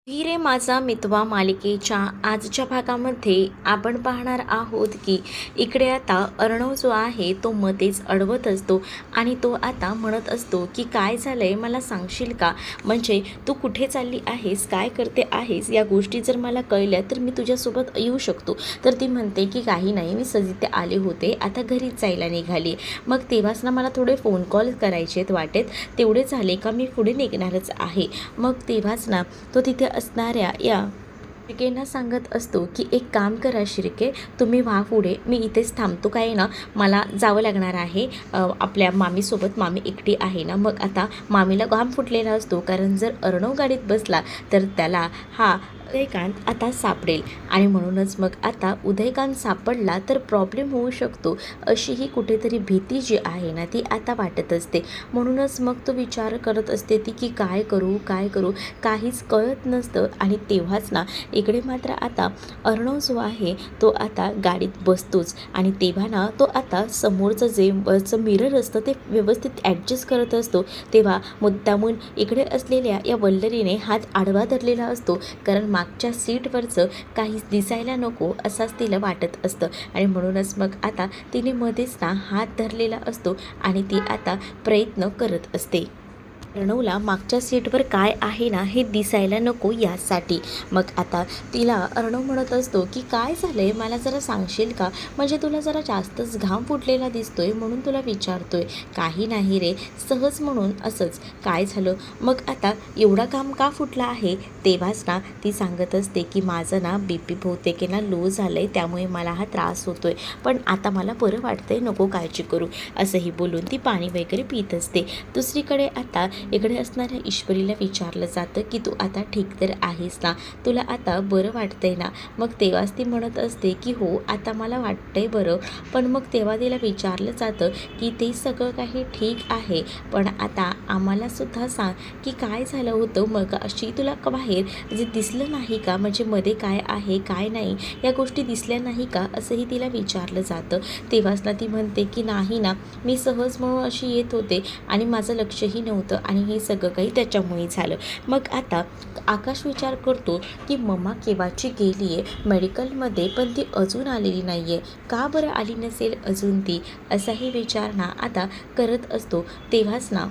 हिरे माझा मितवा मालिकेच्या आजच्या भागामध्ये आपण पाहणार आहोत की इकडे आता अर्णव जो आहे तो मध्येच अडवत असतो आणि तो आता म्हणत असतो की काय झालंय मला सांगशील का, म्हणजे तू कुठे चालली आहेस, काय करते आहेस, या गोष्टी जर मला कळल्या तर मी तुझ्यासोबत येऊ शकतो. तर ती म्हणते की काही नाही, मी सजिते आले होते, आता घरीच जायला निघाली. मग तेव्हाच ना मला थोडे फोन कॉल करायचे आहेत वाटेत, तेवढे झाले का मी पुढे निघणारच आहे. मग तेव्हाच ना तो तिथे असणाऱ्या या शिर्केंना सांगत असतो की एक काम करा शिर्के, तुम्ही व्हा पुढे, मी इथेच थांबतो. काय ना मला जावं लागणार आहे आपल्या मामीसोबत, मामी एकटी आहे ना. मग आता मामीला घाम फुटलेला असतो, कारण जर अर्णव गाडीत बसला तर त्याला हा उदयकांत आता सापडेल आणि म्हणूनच मग आता उदयकांत सापडला तर प्रॉब्लेम होऊ शकतो, अशी ही कुठेतरी भीती जी आहे ना ती आता वाटत असते. म्हणूनच मग तो विचार करत असते ती की काय करू काय करू, काहीच कळत नसतं. आणि तेव्हाच ना इकडे मात्र आता अर्णव जो आहे तो आता गाडीत बसतोच आणि तेव्हा ना तो आता समोरचं जे वरचं मिरर असतं ते व्यवस्थित ॲडजस्ट करत असतो. तेव्हा मुद्दामून इकडे असलेल्या या वल्लरीने हात आडवा धरलेला असतो, कारण मागच्या सीटवरचं काहीच दिसायला नको असाच तिला वाटत असतं. आणि म्हणूनच मग आता तिने मध्येच ना हात धरलेला असतो आणि ती आता प्रयत्न करत असते अर्णवला मागच्या सीटवर काय आहे ना हे दिसायला नको यासाठी. मग आता तिला अर्णव म्हणत असतो की काय झालंय मला जरा सांगशील का, म्हणजे तुला जरा जास्तच घाम फुटलेला दिसतोय म्हणून तुला विचारतोय. काही नाही रे, सहज म्हणून असंच. काय झालं मग आता एवढा घाम का फुटला आहे. तेव्हाच ना ती सांगत असते की माझं ना BP बहुतेक ना लो झालंय, त्यामुळे मला हा त्रास होतोय, पण आता मला बरं वाटतंय, नको काळजी करू, असंही बोलून ती पाणी वगैरे पित असते. दुसरीकडे आता इकडे असणाऱ्या ईश्वरीला विचारलं जातं की तू आता ठीक तर आहेस ना, तुला आता बरं वाटतंय ना. मग तेव्हाच ती म्हणत असते की हो आता मला वाटतंय बरं. पण मग तेव्हा तिला विचारलं जातं की ते सगळं काही ठीक आहे, पण आता आम्हाला सुद्धा सांग की काय झालं होतं मग अशी तुला बाहेर जे दिसलं नाही का, म्हणजे मध्ये काय आहे काय नाही या गोष्टी दिसल्या नाही का, असंही तिला विचारलं जातं. तेव्हाच ना ती म्हणते की नाही ना, मी सहज म्हणून अशी येत होते आणि माझं लक्षही नव्हतं आणि हे सगळं काही त्याच्यामुळे झालं. मग आता आकाश विचार करतो की मम्मा केव्हाची गेली आहे मेडिकलमध्ये, पण ती अजून आलेली नाही आहे, का बरं आली नसेल अजून ती, असाही विचार ना आता करत असतो. तेव्हाच ना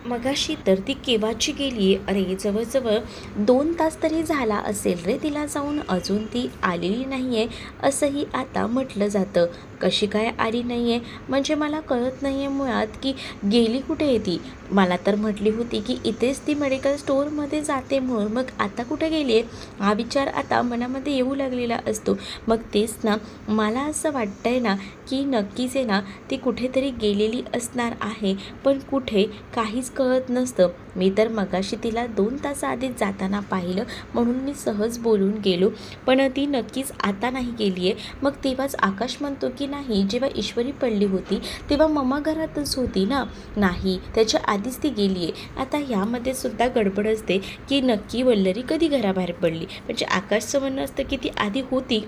मगाशी तर ती केव्हाची गेली आहे, अरे जवळजवळ 2 तास तरी झाला असेल रे तिला जाऊन, अजून ती आलेली नाही आहे असंही आता म्हटलं जातं. कशी काय आली नाही आहे, म्हणजे मला कळत नाही आहे मुळात की गेली कुठे आहे ती. मला तर म्हटली होती की इथेच ती मेडिकल स्टोअरमध्ये जाते म्हणून, मग आता कुठे गेली आहे हा विचार आता मनामध्ये येऊ लागलेला असतो. मग तेच ना मला असं वाटतंय ना की नक्कीच आहे ना ती कुठेतरी गेलेली असणार आहे, पण कुठे काहीच कळत नसतं. मी तर मगाशी तिला 2 तास आधीच जाताना पाहिलं म्हणून मी सहज बोलून गेलो, पण ती नक्कीच आता नाही गेली आहे. मग तेव्हाच आकाश म्हणतो की नाही, जेव्हा ईश्वरी पडली होती तेव्हा मम्मा घरातच होती ना. नाही, त्याच्या आधीच ती गेली आहे. आता ह्यामध्ये सुद्धा गडबड असते की नक्की वल्लरी कधी घराबाहेर पडली, म्हणजे आकाशचं म्हणणं असतं की ती आधी होती.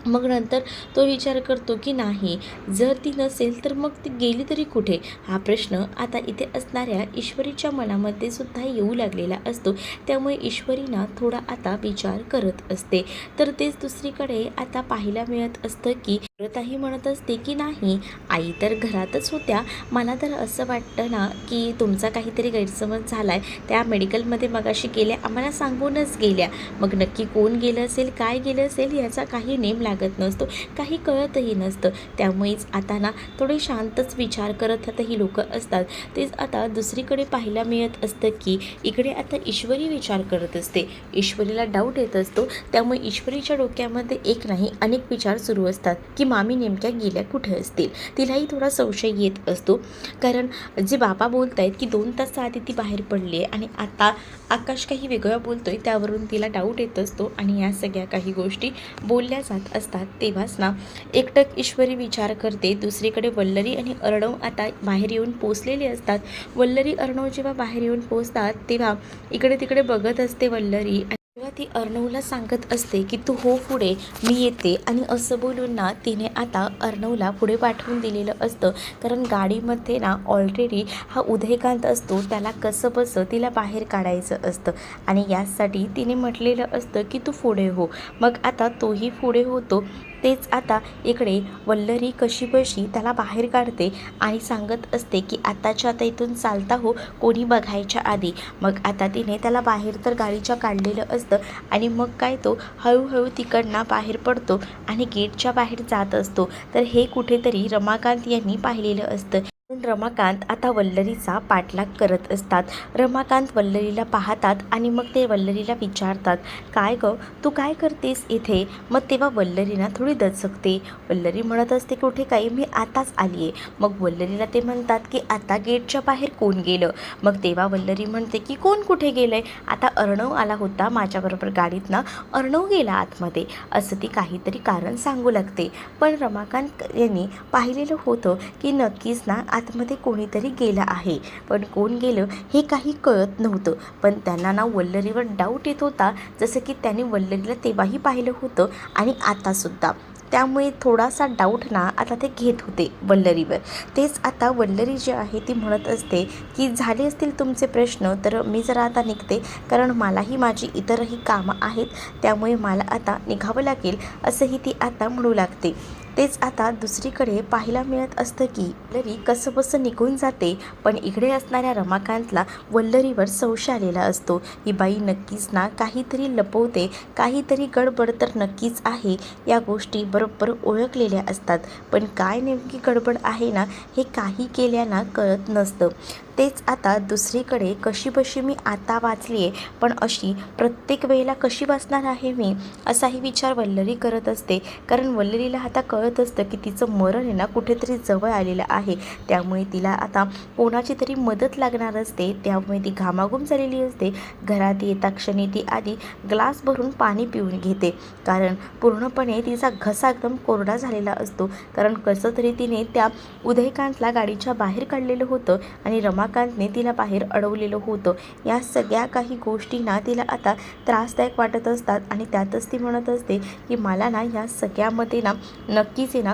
मग नंतर तो विचार करतो की नाही, जर ती नसेल तर मग ती गेली तरी कुठे, हा प्रश्न आता इथे असणाऱ्या ईश्वरीच्या मनामध्ये सुद्धा येऊ लागलेला असतो. त्यामुळे ईश्वरीना थोडा आता विचार करत असते. तर तेच दुसरीकडे आता पाहायला मिळत असतं की व्रताही म्हणत असते की नाही, आई तर घरातच होत्या, मला तर असं वाटतं ना की तुमचा काहीतरी गैरसमज झाला आहे, त्या मेडिकलमध्ये मगाशी गेल्या, आम्हाला सांगूनच गेल्या. मग नक्की कोण गेलं असेल काय गेलं असेल याचा काही नेम लागत नसतो, काही कळतही नसतं. त्यामुळेच आता ना थोडे शांतच विचार करत आता ही लोक असतात. तेच आता दुसरीकडे पाहायला मिळत असतं की इकडे आता ईश्वरी विचार करत असते. ईश्वरीला डाऊट येत असतो, त्यामुळे ईश्वरीच्या डोक्यामध्ये एक नाही अनेक विचार सुरू असतात की मामी नेमक्या गेल्या कुठे असतील. तिलाही थोडा संशय येत असतो, कारण जे बाबा बोलत आहेत की 2 तास आधी ती बाहेर पडली आहे आणि आता आकाश काही वेगळं बोलतोय, त्यावरून तिला डाऊट येत असतो आणि या सगळ्या काही गोष्टी बोलल्या जात असतात. तेव्हाच ना एकटक ईश्वरी विचार करते. दुसरीकडे वल्लरी आणि अर्णव आता बाहेर येऊन पोचलेले असतात. वल्लरी अर्णव जेव्हा बाहेर येऊन पोचतात तेव्हा इकडे तिकडे बघत असते वल्लरी. तेव्हा ती अर्णवला सांगत असते की तू हो पुढे, मी येते. आणि असं बोलून ना तिने आता अर्णवला पुढे पाठवून दिलेलं असतं. कारण गाडीमध्ये ना ऑलरेडी हा उदयकांत असतो, त्याला कसंबसं तिला बाहेर काढायचं असतं आणि यासाठी तिने म्हटलेलं असतं की तू पुढे हो. मग आता तोही पुढे होतो. तेच आता इकडे वल्लरी कशीबशी त्याला बाहेर काढते आणि सांगत असते की आताच्या आता इथून चालता हो, कोणी बघायच्या आधी. मग आता तिने त्याला बाहेर तर गाडीच्या काढलेलं असतं आणि मग काय तो हळूहळू तिकडनं बाहेर पडतो आणि गेटच्या बाहेर जात असतो. तर हे कुठेतरी रमाकांत यांनी पाहिलेलं असतं. पण रमाकांत आता वल्लरीचा पाठलाग करत असतात. रमाकांत वल्लरीला पाहतात आणि मग ते वल्लरीला विचारतात, काय गं, तू काय करतेस इथे? मग तेव्हा वल्लरीना थोडी दचकते. वल्लरी म्हणत असते, कुठे काही, मी आताच आली आहे. मग वल्लरीला ते म्हणतात की आता गेटच्या बाहेर कोण गेलं? मग तेव्हा वल्लरी म्हणते की कोण कुठे गेलंय? आता अर्णव आला होता माझ्याबरोबर गाडीतनं, अर्णव गेला आतमध्ये, असं ती काहीतरी कारण सांगू लागते. पण रमाकांत यांनी पाहिलेलं होतं की नक्कीच ना आतमध्ये कोणीतरी गेलं आहे, पण कोण गेलं हे काही कळत नव्हतं. पण त्यांना ना वल्लरीवर डाऊट येत होता, जसं की त्यांनी वल्लरीला तेव्हाही पाहिलं होतं आणि आतासुद्धा. त्यामुळे थोडासा डाऊट ना आता ते घेत होते वल्लरीवर. तेच आता वल्लरी जी आहे ती म्हणत असते की झाले असतील तुमचे प्रश्न, तर मी जरा आता निघते, कारण मलाही माझी इतरही कामं आहेत, त्यामुळे मला आता निघावं लागेल, असंही ती आता म्हणू लागते. तेच आता दुसरीकडे पाहायला मिळत असतं की वल्लरी कसंबसं निघून जाते. पण इकडे असणाऱ्या रमाकांतला वल्लरीवर संशय आलेला असतो. ही बाई नक्कीच ना काहीतरी लपवते, काहीतरी गडबड तर नक्कीच आहे. या गोष्टी बरोबर ओळखलेल्या असतात, पण काय नेमकी गडबड आहे ना हे काही केल्यानं कळत नसतं. तेच आता दुसरीकडे कशीबशी मी आता वाचली आहे, पण अशी प्रत्येक वेळेला कशी वाचणार आहे मी, असाही विचार वल्लरी करत असते. कारण वल्लरीला आता कळत असतं की तिचं मरण आहे ना कुठेतरी जवळ आलेलं आहे. त्यामुळे तिला आता कोणाची तरी मदत लागणार असते. त्यामुळे ती घामाघूम झालेली असते. घरात येता क्षणी ती आधी ग्लास भरून पाणी पिऊन घेते, कारण पूर्णपणे तिचा घसा एकदम कोरडा झालेला असतो. कारण कसं तरी तिने त्या उदयकांतला गाडीच्या बाहेर काढलेलं होतं आणि रमाकांतने तिला बाहेर अडवलेलं होतं. या सगळ्या काही गोष्टींना तिला आता त्रासदायक वाटत असतात आणि त्यातच ती म्हणत असते की मला ना ह्या सगळ्यामध्ये ना नक्कीच आहे ना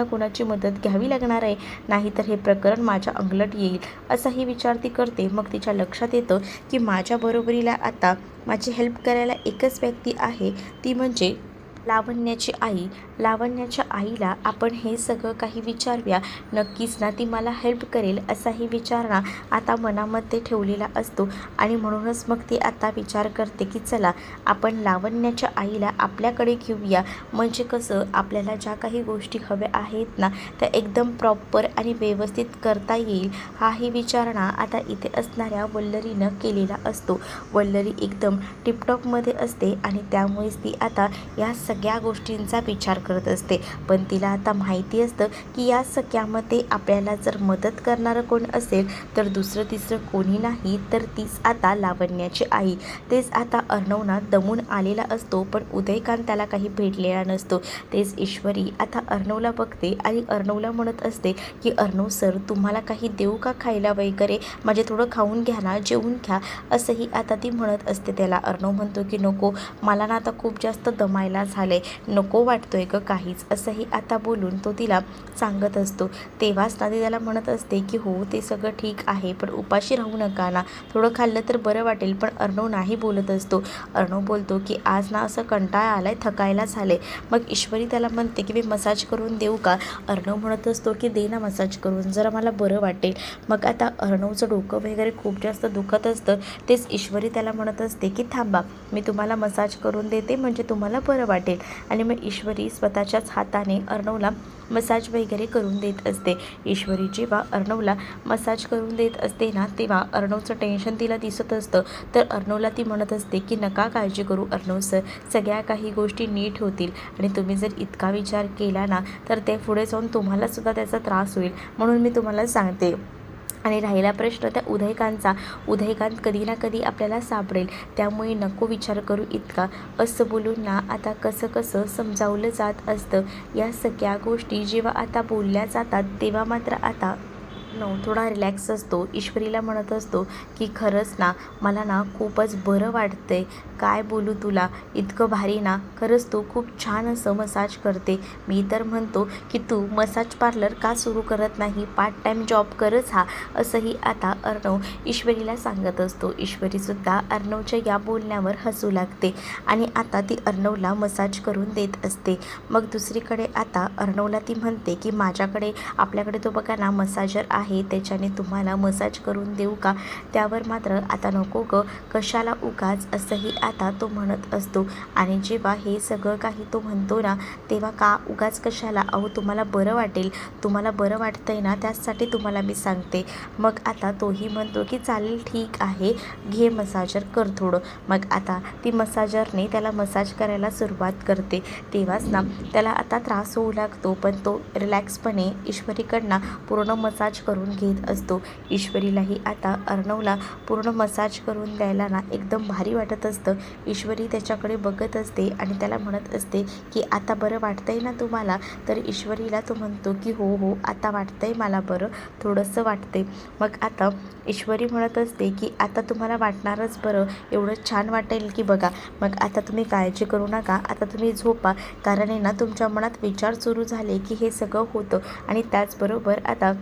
कोणाची मदत घ्यावी लागणार आहे, नाहीतर हे प्रकरण माझ्या अंगलट येईल, असाही विचार ती करते. मग तिच्या लक्षात येतं की माझ्या बरोबरीला आता माझी हेल्प करायला एकच व्यक्ती आहे, ती म्हणजे लावण्याची आई. लावण्याच्या आईला आपण हे सगळं काही विचारूया, नक्कीच ना ती मला हेल्प करेल, असाही विचार ना आता मनामध्ये ठेवलेला असतो. आणि म्हणूनच मग ती आता विचार करते की चला आपण लावण्याच्या आईला आपल्याकडे घेऊया, म्हणजे कसं आपल्याला ज्या काही गोष्टी हव्या आहेत ना त्या एकदम प्रॉपर आणि व्यवस्थित करता येईल, हाही विचार ना आता इथे असणाऱ्या वल्लरीनं केलेला असतो. वल्लरी एकदम टिपटॉपमध्ये असते आणि त्यामुळेच ती आता या सगळ्या गोष्टींचा विचार करत असते. पण तिला आता माहिती असतं की या सगळ्यामध्ये आपल्याला जर मदत करणारं कोण असेल तर दुसरं तिसरं कोणी नाही, तर तीच आता लावण्याची आई. तेच आता अर्णवना दमून आलेला असतो, पण उदयकांत त्याला काही भेटलेला नसतो. तेच ईश्वरी आता अर्णवला बघते आणि अर्णवला म्हणत असते की अर्णव सर, तुम्हाला काही देऊ का खायला वगैरे, म्हणजे थोडं खाऊन घ्या ना, जेवून घ्या, असंही आता ती म्हणत असते त्याला. अर्णव म्हणतो की नको, मला ना आता खूप जास्त दमायला झाले, नको वाटतोय ग काहीच, असंही आता बोलून तो तिला सांगत असतो. तेव्हाच ना ती त्याला म्हणत असते की हो ते सगळं ठीक आहे, पण उपाशी राहू नका ना, थोडं खाल्लं तर बरं वाटेल. पण अर्णव नाही बोलत असतो. अर्णव बोलतो की आज ना असं कंटाळा आलाय, थकायला झाले. मग ईश्वरी त्याला म्हणते की मी मसाज करून देऊ का? अर्णव म्हणत असतो की दे ना मसाज करून, जरा मला बरं वाटेल. मग आता अर्णवचं डोकं वगैरे खूप जास्त दुखत असतं. तेच ईश्वरी त्याला म्हणत असते की थांबा, मी तुम्हाला मसाज करून देते, म्हणजे तुम्हाला बरं वाटेल. आणि मग ईश्वरी स्वतःच्याच हाताने अर्णवला मसाज वगैरे करून देत असते. ईश्वरी जेव्हा अर्णवला मसाज करून देत असते ना, तेव्हा अर्णवचं टेन्शन तिला दिसत असतं. तर अर्णवला ती म्हणत असते की नका काळजी करू अर्णव सर, सगळ्या काही गोष्टी नीट होतील, आणि तुम्ही जर इतका विचार केला ना तर ते पुढे जाऊन तुम्हालासुद्धा त्याचा त्रास होईल, म्हणून मी तुम्हाला सांगते. आणि राहिला प्रश्न त्या उदयकांतचा, उदयकांत कधी ना कधी आपल्याला सापडेल, त्यामुळे नको विचार करू इतका, असं बोलून ना आता कसं कसं समजावलं जात असतं. या सगळ्या गोष्टी जेव्हा आता बोलल्या जातात तेव्हा मात्र आता अर्णव थोडा रिलॅक्स असतो. ईश्वरीला म्हणत असतो की खरंच ना मला ना खूपच बरं वाटतंय. काय बोलू तुला, इतकं भारी ना, खरंच तू खूप छान असं मसाज करते. मी तर म्हणतो की तू मसाज पार्लर का सुरू करत नाही, पार्ट टाईम जॉब करच हा, असंही आता अर्णव ईश्वरीला सांगत असतो. ईश्वरीसुद्धा अर्णवच्या या बोलण्यावर हसू लागते आणि आता ती अर्णवला मसाज करून देत असते. मग दुसरीकडे आता अर्णवला ती म्हणते की आपल्याकडे तो बघा ना मसाजर आहे, त्याच्याने तुम्हाला मसाज करून देऊ का. त्यावर मात्र आता नको ग, कशाला उगाच, असंही आता तो म्हणत असतो. आणि जेव्हा हे सगळं काही तो म्हणतो ना, तेव्हा का उगाच कशाला, अहो तुम्हाला बरं वाटेल, तुम्हाला बरं वाटतंय ना, त्यासाठी तुम्हाला मी सांगते. मग आता तोही म्हणतो की चालेल ठीक आहे, घे मसाजर कर थोडं. मग आता ती मसाजरने त्याला मसाज करायला सुरुवात करते. तेव्हाच ना त्याला आता त्रास होऊ लागतो, पण तो रिलॅक्सपणे ईश्वरीकडनं पूर्ण मसाज करून घेत असतो. ईश्वरीलाही आता अर्णवला पूर्ण मसाज करून द्यायला ना एकदम भारी वाटत असतं. ईश्वरी त्याच्याकडे बघत असते आणि त्याला म्हणत असते की आता बरं वाटतंय ना तुम्हाला. तर ईश्वरीला तो म्हणतो की हो हो, आता वाटतंय मला बरं, थोडंसं वाटते. मग आता ईश्वरी म्हणत असते की आता तुम्हाला वाटणारच बरं, एवढं छान वाटेल की बघा. मग आता तुम्ही काळजी करू नका, आता तुम्ही झोपा, कारण आहे ना तुमच्या मनात विचार सुरू झाले की हे सगळं होतं. आणि त्याचबरोबर आता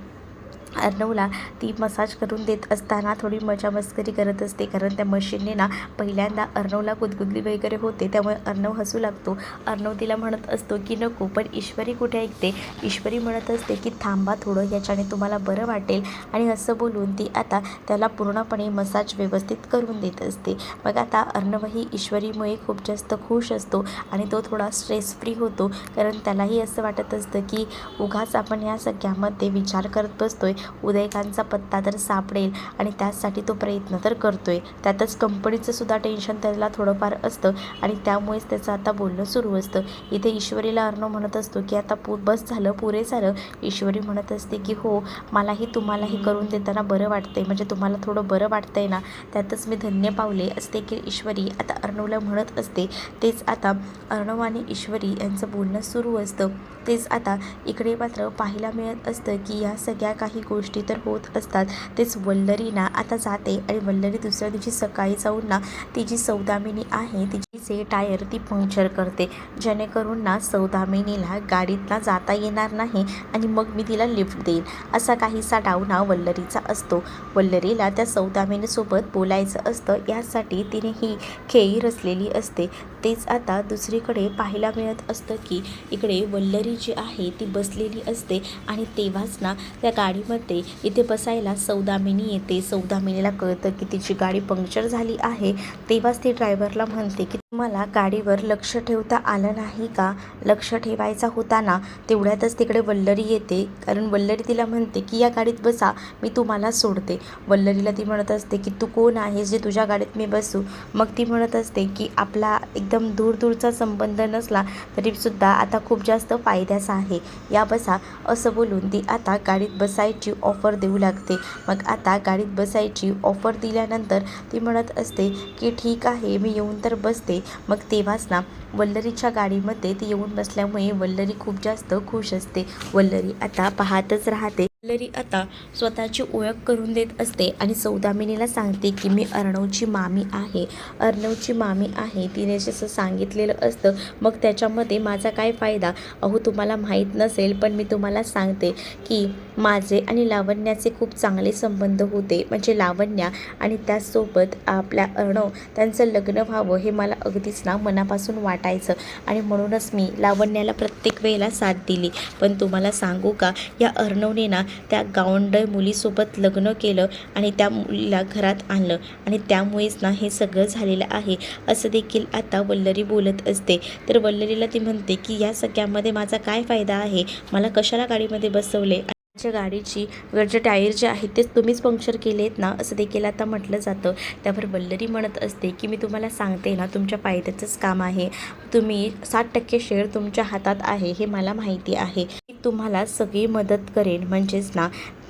अर्णवला ती मसाज करून देत असताना थोडी मजा मस्करी करत असते, कारण त्या मशीनने ना पहिल्यांदा अर्णवला गुदगुदली वगैरे होते, त्यामुळे अर्णव हसू लागतो. अर्णव तिला म्हणत असतो की नको, पण ईश्वरी कुठे ऐकते. ईश्वरी म्हणत असते की थांबा थोडं, याच्याने तुम्हाला बरं वाटेल. आणि असं बोलून ती आता त्याला पूर्णपणे मसाज व्यवस्थित करून देत असते. मग आता अर्णवही ईश्वरीमुळे खूप जास्त खुश असतो आणि तो थोडा स्ट्रेस फ्री होतो, कारण त्यालाही असं वाटत असतं की उगाच आपण या सगळ्यामध्ये विचार करत बसतोय, उदयकांचा पत्ता तर सापडेल आणि त्यासाठी तो प्रयत्न तर करतोय. त्यातच कंपनीचं सुद्धा टेन्शन त्याला थोडंफार असतं आणि त्यामुळेच त्याचं आता बोलणं सुरू असतं. इथे ईश्वरीला अर्णव म्हणत असतो की आता बस झालं, पुरे झालं. ईश्वरी म्हणत असते की हो, मलाही तुम्हालाही करून देताना बरं वाटतंय, म्हणजे तुम्हाला थोडं बरं वाटतंय ना, त्यातच मी धन्य पावले असते की ईश्वरी आता अर्णवला म्हणत असते. तेच आता अर्णव आणि ईश्वरी यांचं बोलणं सुरू असतं. तेच आता इकडे मात्र पाहायला मिळत असतं की या सगळ्या काही गोष्टी तर होत असतात. तेच वल्लरी ना आता जाते आणि वल्लरी दुसऱ्या दिवशी सकाळी जाऊन ना ती जी सौदामिनी आहे तिचे टायर ती पंक्चर करते, जेणेकरून ना सौदामिनीला गाडीतला जाता येणार नाही आणि मग मी तिला लिफ्ट देईन, असा काहीसा डाव ना वल्लरीचा असतो. वल्लरीला त्या सौदामिनीसोबत बोलायचं असतं, यासाठी तिने ही खेळी रचलेली असते. तेच आता दुसरीकडे पाहायला मिळत असतं की इकडे वल्लरी जी आहे ती बसलेली असते आणि तेव्हाच ना त्या गाडीमध्ये इथे बसायला सौदामिनी येते. सौदामिनीला कळतं की तिची गाडी पंक्चर झाली आहे. तेव्हाच ती ड्रायव्हरला म्हणते की मला गाडीवर लक्ष ठेवता आलं नाही का, लक्ष ठेवायचा होता ना. तेवढ्यातच तिकडे वल्लरी येते, कारण वल्लरी तिला म्हणते की या गाडीत बसा, मी तुम्हाला सोडते. वल्लरीला ती म्हणत असते की तू कोण आहेस जे तुझ्या गाडीत मी बसू. मग ती म्हणत असते की आपला एकदम दूरचा संबंध नसला तरीसुद्धा आता खूप जास्त फायद्याचा आहे, या बसा, असं बोलून ती आता गाडीत बसायची ऑफर देऊ लागते. मग आता गाडीत बसायची ऑफर दिल्यानंतर ती म्हणत असते की ठीक आहे, मी येऊन तर बसते. मग तेव्हाच ना वल्लरीच्या गाडीमध्ये ती येऊन बसल्यामुळे वल्लरी खूप जास्त खुश असते. वल्लरी आता पाहतच राहते. वल्लरी आता स्वतःची ओळख करून देत असते आणि सौदामिनीला सांगते की मी अर्णवची मामी आहे. अर्णवची मामी आहे, तिने जसं सांगितलेलं असतं. मग त्याच्यामध्ये माझा काय फायदा, अहो तुम्हाला माहीत नसेल पण मी तुम्हाला सांगते की माझे आणि लावण्याचे खूप चांगले संबंध होते, म्हणजे लावण्या आणि त्याचसोबत आपल्या अर्णव त्यांचं लग्न व्हावं हे मला अगदीच ना मनापासून वाटायचं आणि म्हणूनच मी लावण्याला प्रत्येक वेळेला साथ दिली. पण तुम्हाला सांगू का, या अर्णवने ना त्या गावंढळ मुलीसोबत लग्न केलं आणि त्या मुलीला घरात आणलं आणि त्यामुळेच ना हे सगळं झालेलं आहे, असं देखील आता वल्लरी बोलत असते. तर वल्लरीला ती म्हणते की या सगळ्यामध्ये माझा काय फायदा आहे, मला कशाला गाडीमध्ये बसवले, गाडीची जे टायर जे आहेत तेच तुम्हीच पंक्चर केलेत ना, असं देखील आता म्हटलं जातं. त्यावर वल्लरी म्हणत असते की मी तुम्हाला सांगते ना, तुमच्या फायद्याचंच काम आहे, तुम्ही 60% शेअर तुमच्या हातात आहे हे मला माहिती आहे. मी तुम्हाला सगळी मदत करेन, म्हणजेच ना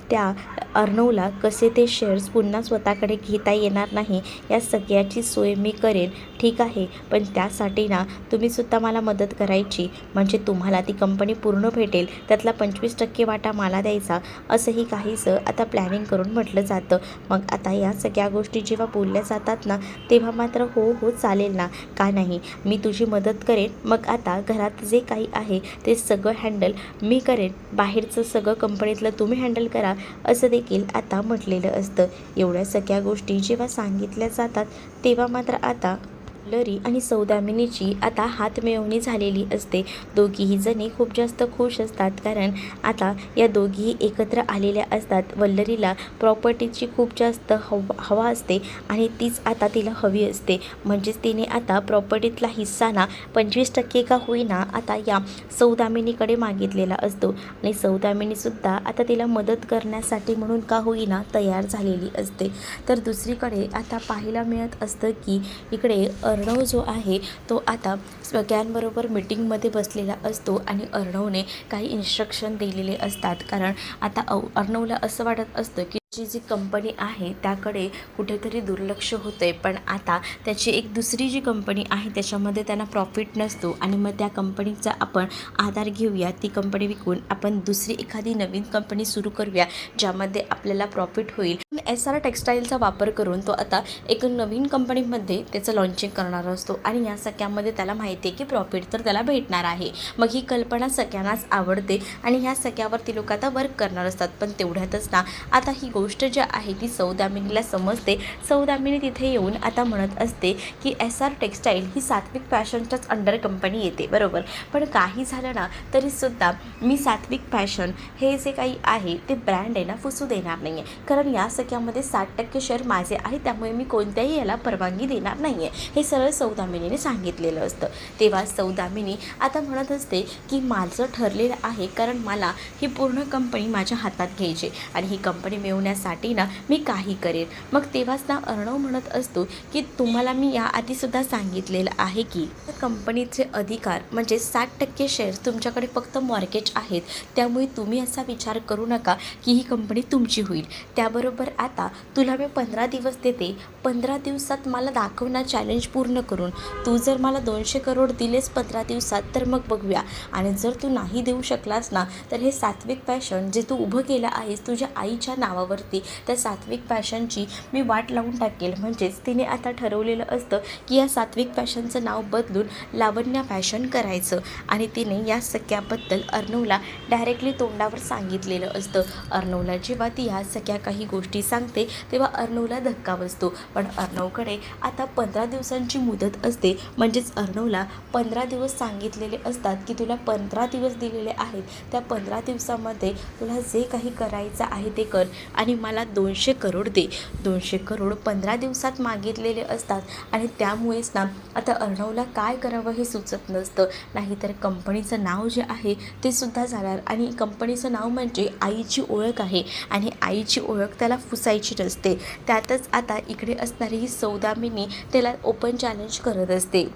त्या अर्णवला कसे ते शेअर्स पुन्हा स्वतःकडे घेता येणार नाही, या सगळ्याची सोय मी करेन, ठीक आहे, पण त्यासाठी ना तुम्हीसुद्धा मला मदत करायची, म्हणजे तुम्हाला ती कंपनी पूर्ण भेटेल, त्यातला 25% वाटा मला द्यायचा, असंही काहीसं आता प्लॅनिंग करून म्हटलं जातं. मग आता या सगळ्या गोष्टी जेव्हा बोलल्या जातात ना, तेव्हा मात्र हो हो चालेल ना, का नाही, मी तुझी मदत करेन. मग आता घरात जे काही आहे ते सगळं हँडल मी करेन, बाहेरचं सगळं कंपनीतलं तुम्ही हँडल करा, असं देखील आता म्हटलेलं असतं. एवढ्या सगळ्या गोष्टी जेव्हा सांगितल्या जातात तेव्हा मात्र आता वल्लरी आणि सौदामिनीची आता हातमिळवणी झालेली असते. दोघीही जणी खूप जास्त खुश असतात, कारण आता या दोघीही एकत्र आलेल्या असतात. वल्लरीला प्रॉपर्टीची खूप जास्त हवा असते आणि तीच आता तिला हवी असते. म्हणजेच तिने आता प्रॉपर्टीतला हिस्सा ना 25% का होईना आता या सौदामिनीकडे मागितलेला असतो आणि सौदामिनीसुद्धा आता तिला मदत करण्यासाठी म्हणून का होईना तयार झालेली असते. तर दुसरीकडे आता पाहायला मिळत असतं की इकडे अर्णव जो आहे तो आता सगळ्यांबरोबर मीटिंगमध्ये बसलेला असतो आणि अर्णवने काही इन्स्ट्रक्शन दिलेले असतात, कारण आता अर्णवला असं वाटत असतं की जी कंपनी आहे त्याकडे कुठेतरी दुर्लक्ष होतंय, पण आता त्याची एक दुसरी जी कंपनी आहे त्याच्यामध्ये त्यांना प्रॉफिट नसतो आणि मग त्या कंपनीचा आपण आधार घेऊया, ती कंपनी विकून आपण दुसरी एखादी नवीन कंपनी सुरू करूया ज्यामध्ये आपल्याला प्रॉफिट होईल. SR टेक्स्टाईलचा वापर करून तो आता एक नवीन कंपनीमध्ये त्याचं लॉन्चिंग करणार असतो आणि या सगळ्यामध्ये त्याला माहिती आहे की प्रॉफिट तर त्याला भेटणार आहे. मग ही कल्पना सगळ्यांनाच आवडते आणि ह्या सगळ्यावर ती लोक आता वर्क करणार असतात. पण तेवढ्यातच ना आता ही गोष्ट जी आहे ती सौदामिनीला समजते. सौदामिनी तिथे येऊन आता म्हणत असते की SR टेक्स्टाईल ही सात्विक फॅशनच्याच अंडर कंपनी येते, बरोबर, पण काही झालं ना तरीसुद्धा मी सात्विक फॅशन हे जे काही आहे ते ब्रँड आहे ना फुसू देणार नाही आहे, कारण या सगळ्यामध्ये 60% शेअर माझे आहे, त्यामुळे मी कोणत्याही याला परवानगी देणार नाही आहे, हे सरळ सौदामिनीने सांगितलेलं असतं. तेव्हा सौदामिनी आता म्हणत असते की माझं ठरलेलं आहे, कारण मला ही पूर्ण कंपनी माझ्या हातात घ्यायची आणि ही कंपनी मिळवण्यासाठी ना मी काही करेन. मग तेव्हाच ना अर्णव म्हणत असतो की तुम्हाला मी याआधीसुद्धा सांगितलेलं आहे की कंपनीचे अधिकार म्हणजे 60% शेअर्स तुमच्याकडे फक्त मॉर्गेज आहेत, त्यामुळे तुम्ही असा विचार करू नका की ही कंपनी तुमची होईल. त्याबरोबर आता तुला मी 15 दिवस देते, 15 दिवसात मला दाखव ना चॅलेंज पूर्ण करून. तू जर मला 200 करोड दिलेस 15 दिवसात तर मग बघूया, आणि जर तू नाही देऊ शकलास ना तर हे सात्विक फॅशन जे तू उभं केलं आहेस तुझ्या आईच्या नावावरती, त्या सात्विक फॅशनची मी वाट लावून टाकेल. म्हणजेच तिने आता ठरवलेलं असतं की या सात्विक फॅशनचं नाव बदलून लावण्या फॅशन करायचं आणि तिने या सगळ्याबद्दल अर्णवला डायरेक्टली तोंडावर सांगितलेलं असतं. अर्णवला जेव्हा ती ह्या सगळ्या काही गोष्टी सांगते तेव्हा अर्णवला धक्का बसतो, पण अर्णवकडे आता 15 दिवसांची मुदत असते. म्हणजेच अर्णवला 15 दिवस सांगितलेले असतात की तुला 15 दिवस दिलेले आहेत, त्या 15 दिवसामध्ये तुला जे काही करायचं आहे ते कर आणि मला 200 करोड दे. 200 करोड 15 दिवसात मागितलेले असतात आणि त्यामुळेच ना आता अर्णवला काय करावं हे सुचत नसतं. नाहीतर कंपनीचं नाव जे आहे ते सुद्धा जाणार आणि कंपनीचं नाव म्हणजे आईची ओळख आहे आणि आईची ओळख त्याला फुसायची नसते. त्यातच आता इकडे असणारी ही सौदामिनी त्याला ओपन चॅलेंज करत असते.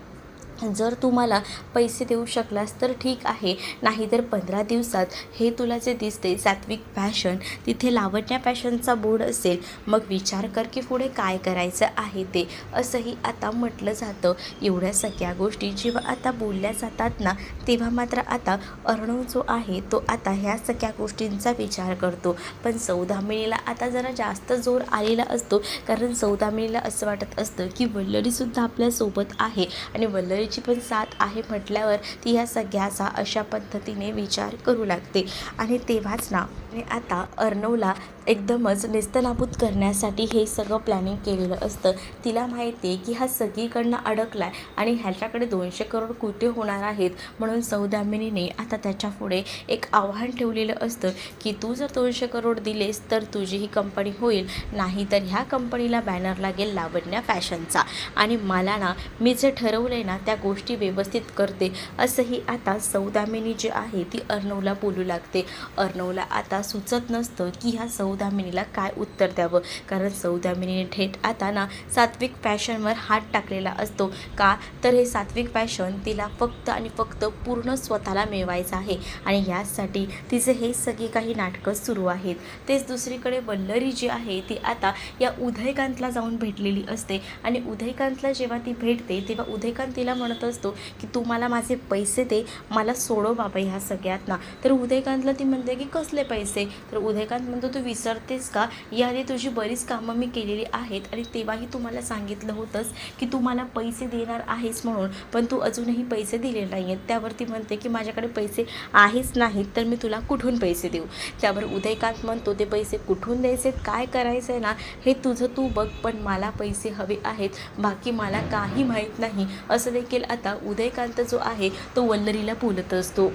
जर तू मला पैसे देऊ शकलास तर ठीक आहे, नाहीतर 15 दिवसात हे तुला जे दिसते सात्विक फॅशन तिथे लावण्या फॅशनचा बोर्ड असेल, मग विचार कर की पुढे काय करायचं आहे ते, असंही आता म्हटलं जातं. एवढ्या सगळ्या गोष्टी जेव्हा आता बोलल्या जातात ना तेव्हा मात्र आता अर्णव जो आहे तो आता ह्या सगळ्या गोष्टींचा विचार करतो. पण सौदामिनीला आता जरा जास्त जोर आलेला असतो, कारण सौदामिनीला असं वाटत असतं की वल्लरीसुद्धा आपल्यासोबत आहे आणि वल्लरी ची पण साथ आहे म्हटल्यावर ती ह्या सगळ्याचा अशा पद्धतीने विचार करू लागते. आणि तेव्हाच ना आता अर्णवला एकदमच नेस्तनाबूत करण्यासाठी हे सगळं प्लॅनिंग केलेलं असतं. तिला माहिती आहे की हा सगळीकडनं अडकला आहे आणि ह्याच्याकडे 200 करोड कुठे होणार आहेत, म्हणून सौदामिनीने आता त्याच्यापुढे एक आव्हान ठेवलेलं असतं की तू जर 200 करोड दिलेस तर तुझी ही कंपनी होईल, नाही तर ह्या कंपनीला बॅनर लागेल लावण्या फॅशनचा आणि मला ना मी जे ठरवलं आहे ना त्या गोष्टी व्यवस्थित करते, असंही आता सौदामिनी जी आहे ती अर्णवला बोलू लागते. अर्णवला आता सुचत नसतं की ह्या सौदामिनीला काय उत्तर द्यावं, कारण सौदामिनीने थेट आता ना सात्विक फॅशनवर हात टाकलेला असतो. का तर हे सात्विक फॅशन तिला फक्त आणि फक्त पूर्ण स्वतःला मिळवायचं आहे आणि यासाठी तिचे हे सगळी काही नाटकं सुरू आहेत. तेच दुसरीकडे वल्लरी जी आहे ती आता या उदयकांतला जाऊन भेटलेली असते आणि उदयकांतला जेव्हा ती भेटते तेव्हा उदयकांत तिला म्हणत असतो की तू मला माझे पैसे दे, मला सोडव बाबा ह्या सगळ्यात ना. तर उदयकांतला ती म्हणते की कसले पैसे? तर उदयकांत म्हणतो तू विसरतेस का, याआधी तुझी बरीच कामं मी केलेली आहेत आणि तेव्हाही तुम्हाला सांगितलं होतंस की तू मला पैसे देणार आहेस म्हणून, पण तू अजूनही पैसे दिले नाही आहेत. त्यावरती म्हणते की माझ्याकडे पैसे आहेच नाहीत तर मी तुला कुठून पैसे देऊ. त्यावर उदयकांत म्हणतो ते पैसे कुठून द्यायचे, काय करायचं आहे ना हे तुझं तू बघ, पण मला पैसे हवे आहेत, बाकी मला काही माहीत नाही, असं देखील आता उदयकांत जो आहे तो वल्लरीला बोलत असतो.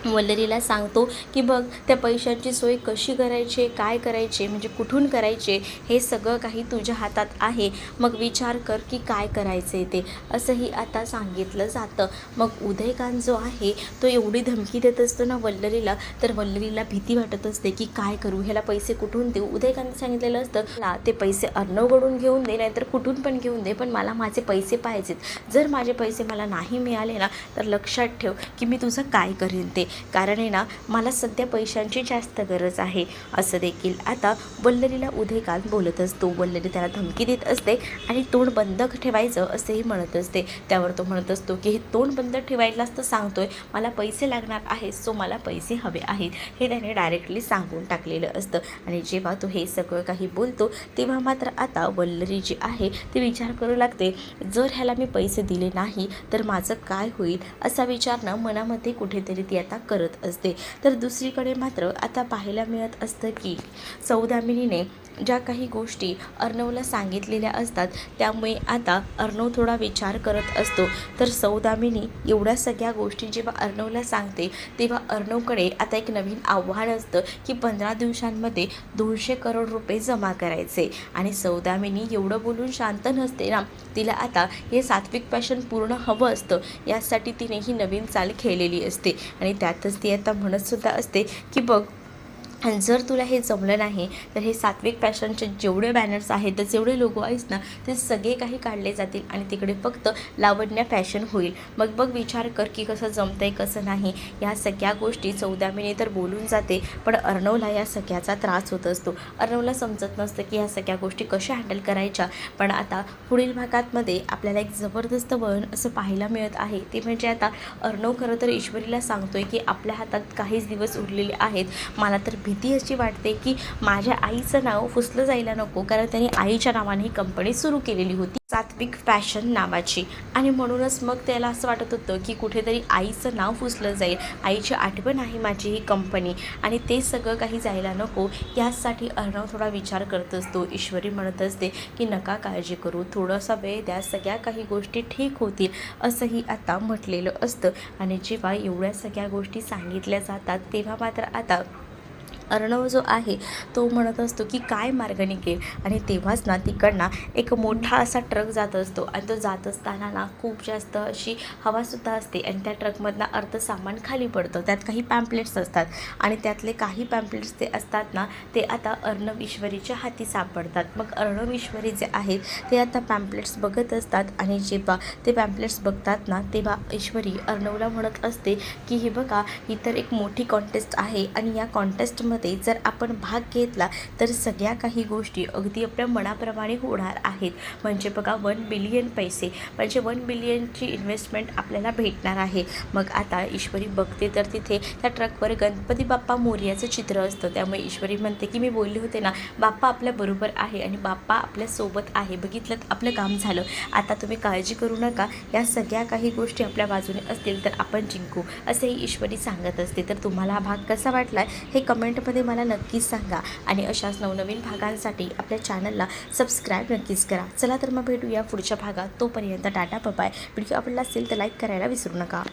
वल्लरीला सांगतो की बघ त्या पैशांची सोय कशी करायची, काय करायचे, म्हणजे कुठून करायचे, हे सगळं काही तुझ्या हातात आहे, मग विचार कर की काय करायचे ते, असंही आता सांगितलं जातं. मग उदयकांत जो आहे तो एवढी धमकी देत असतो ना वल्लरीला, तर वल्लरीला भीती वाटत असते की काय करू, ह्याला पैसे कुठून देऊ. उदयकांत सांगितलेलं असतं मला ते पैसे अर्णवकडून घेऊन दे, नाहीतर कुठून पण घेऊन दे, पण मला माझे पैसे पाहिजेत. जर माझे पैसे मला नाही मिळाले ना तर लक्षात ठेव की मी तुझं काय करेन ते, कारण आहे ना मला सध्या पैशांची जास्त गरज आहे, असं देखील आता वल्लरीला उदयकांत बोलत असतो. वल्लरी त्याला धमकी देत असते आणि तोंड बंद ठेवायचं असेही म्हणत असते. त्यावर तो म्हणत असतो की हे तोंड बंद ठेवायलाच तर सांगतोय, मला पैसे लागणार आहेत, सो मला पैसे हवे आहेत, हे त्याने डायरेक्टली सांगून टाकलेलं असतं. आणि जेव्हा तो हे सगळं काही बोलतो तेव्हा मात्र आता वल्लरी जी आहे ती विचार करू लागते, जर ह्याला मी पैसे दिले नाही तर माझं काय होईल, असा विचार ना मनामध्ये कुठेतरी ती आता करत असते. तर दुसरीकडे मात्र आता पाहायला मिळत असतं की सौदामिनीने ज्या काही गोष्टी अर्णवला सांगितलेल्या असतात त्यामुळे आता अर्णव थोडा विचार करत असतो. तर सौदामिनी एवढ्या सगळ्या गोष्टी जेव्हा अर्णवला सांगते तेव्हा अर्णवकडे आता एक नवीन आव्हान असतं की 15 दिवसांमध्ये 200 करोड रुपये जमा करायचे. आणि सौदामिनी एवढं बोलून शांत नसते ना, तिला आता हे सात्विक फॅशन पूर्ण हवं असतं, यासाठी तिने ही नवीन चाल खेळलेली असते. आणि त्यातच ती आता म्हणतसुद्धा असते की बघ, आणि जर तुला हे जमलं नाही तर हे सात्विक फॅशनचे जेवढे बॅनर्स आहेत तर जेवढे लोगो आहेत ना ते सगळे काही काढले जातील आणि तिकडे फक्त लावण्या फॅशन होईल. मग बघ विचार कर की कसं जमतंय कसं नाही. या सगळ्या गोष्टी सौदामिनी तर बोलून जाते, पण अर्णवला या सगळ्याचा त्रास होत असतो. अर्णवला समजत नसतं की ह्या सगळ्या गोष्टी कशा हँडल करायच्या. पण आता पुढील भागांमध्ये आपल्याला एक जबरदस्त वळण असं पाहायला मिळत आहे, ते म्हणजे आता अर्णव खरं तर ईश्वरीला सांगतोय की आपल्या हातात काहीच दिवस उरलेले आहेत, मला तर भीती अशी वाटते की माझ्या आईचं नाव फुसलं जायला नको, कारण त्यांनी आईच्या नावाने ही कंपनी सुरू केलेली होती सात्विक फॅशन नावाची, आणि म्हणूनच मग त्याला असं वाटत होतं की कुठेतरी आईचं नाव फुसलं जाईल, आईची आठवण आहे माझी ही कंपनी, आणि ते सगळं काही जायला नको, यासाठी अर्णव थोडा विचार करत असतो. ईश्वरी म्हणत असते की नका काळजी करू, थोडासा वेळ द्या, सगळ्या काही गोष्टी ठीक होतील, असंही आता म्हटलेलं असतं. आणि जेव्हा एवढ्या सगळ्या गोष्टी सांगितल्या जातात तेव्हा मात्र आता अर्णव जो आहे तो म्हणत असतो की काय मार्ग निघेल. आणि तेव्हाच ना तिकडनं एक मोठा असा ट्रक जात असतो आणि तो जात असताना ना खूप जास्त अशी हवासुद्धा असते आणि त्या ट्रकमधनं अर्ध सामान खाली पडतं. त्यात काही पॅम्पलेट्स असतात आणि त्यातले काही पॅम्पलेट्स ते असतात ना ते आता अर्णव ईश्वरीच्या हाती सापडतात. मग अर्णव ईश्वरी जे आहेत ते आता पॅम्पलेट्स बघत असतात आणि जेव्हा ते पॅम्पलेट्स बघतात ना तेव्हा ईश्वरी अर्णवला म्हणत असते की हे बघा, ही तर एक मोठी कॉन्टेस्ट आहे आणि या कॉन्टेस्टमध्ये जर आपण भाग घेतला तर सगळ्या काही गोष्टी अगदी आपल्या मनाप्रमाणे होणार आहेत. म्हणजे बघा 1 बिलियन पैसे, म्हणजे 1 बिलियनची इन्व्हेस्टमेंट आपल्याला भेटणार आहे. मग आता ईश्वरी बघते तर तिथे त्या ट्रकवर गणपती बाप्पा मोरयाचं चित्र असतं. त्यामुळे ईश्वरी म्हणते की मी बोलले होते ना, बाप्पा आपल्याबरोबर आहे आणि बाप्पा आपल्यासोबत आहे, बघितलं आपलं काम झालं, आता तुम्ही काळजी करू नका, या सगळ्या काही गोष्टी आपल्या बाजूने असतील तर आपण जिंकू, असेही ईश्वरी सांगत असते. तर तुम्हाला हा भाग कसा वाटला हे कमेंटमध्ये मला नक्कीच सांगा आणि अशाच नवनवीन भागांसाठी आपल्या चॅनलला सबस्क्राईब नक्कीच करा. चला तर मग भेटूया पुढच्या भागात. तोपर्यंत टाटा बाय. व्हिडिओ आवडला असेल तर लाईक करायला विसरू नका.